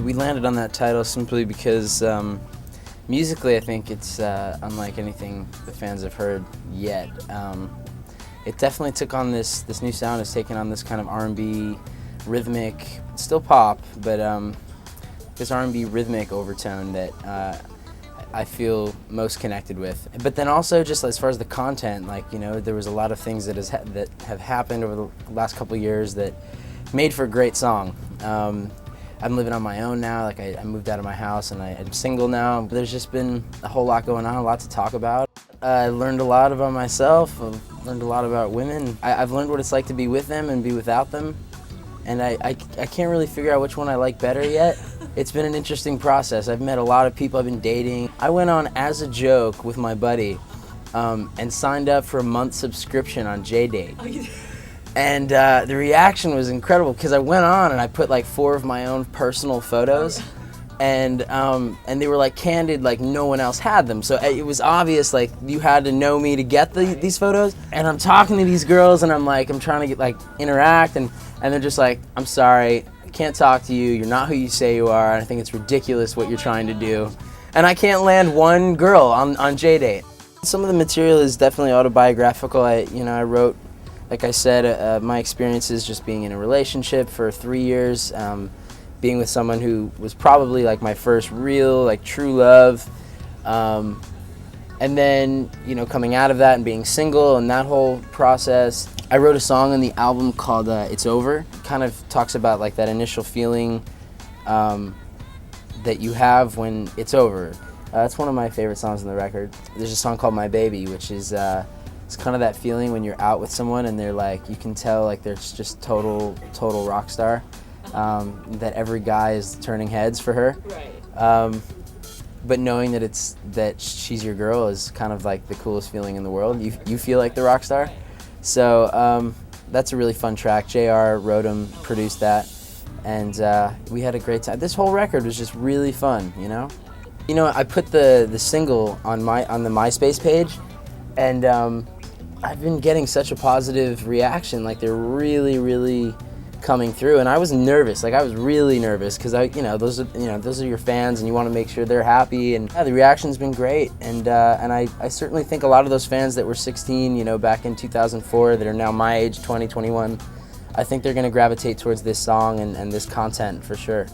We landed on that title simply because musically I think it's unlike anything the fans have heard yet. It definitely took on this new sound, has taken on this kind of R&B rhythmic, still pop, but this R&B rhythmic overtone that I feel most connected with. But then also just as far as the content, like, you know, there was a lot of things that have happened over the last couple of years that made for a great song. I'm living on my own now, like I moved out of my house and I'm single now. There's just been a whole lot going on, a lot to talk about. I learned a lot about myself, I've learned a lot about women. I've learned what it's like to be with them and be without them. And I can't really figure out which one I like better yet. It's been an interesting process. I've met a lot of people I've been dating. I went on as a joke with my buddy and signed up for a month subscription on JDate. And the reaction was incredible because I went on and I put like 4 of my own personal photos, and they were like candid, like no one else had them. So it was obvious like you had to know me to get these photos. And I'm talking to these girls and I'm trying to get like interact, and they're just like, I'm sorry, I can't talk to you. You're not who you say you are. And I think it's ridiculous what you're trying to do. And I can't land one girl on JDate. Some of the material is definitely autobiographical. I wrote, like I said, my experiences just being in a relationship for 3 years, being with someone who was probably like my first real, like true love, and then, you know, coming out of that and being single and that whole process. I wrote a song on the album called It's Over. Kind of talks about like that initial feeling that you have when it's over. That's one of my favorite songs on the record. There's a song called My Baby, which is it's kind of that feeling when you're out with someone and they're like, you can tell like they're just total rock star, that every guy is turning heads for her. Right. But knowing that she's your girl is kind of like the coolest feeling in the world. You feel like the rock star. So that's a really fun track. JR wrote him, produced that, and we had a great time. This whole record was just really fun, you know? You know, I put the single on the MySpace page, and I've been getting such a positive reaction. Like they're really coming through, and I was nervous. Like I was really nervous because those are your fans, and you want to make sure they're happy. And yeah, the reaction's been great, and I certainly think a lot of those fans that were 16, you know, back in 2004, that are now my age, 20, 21, I think they're going to gravitate towards this song and this content for sure.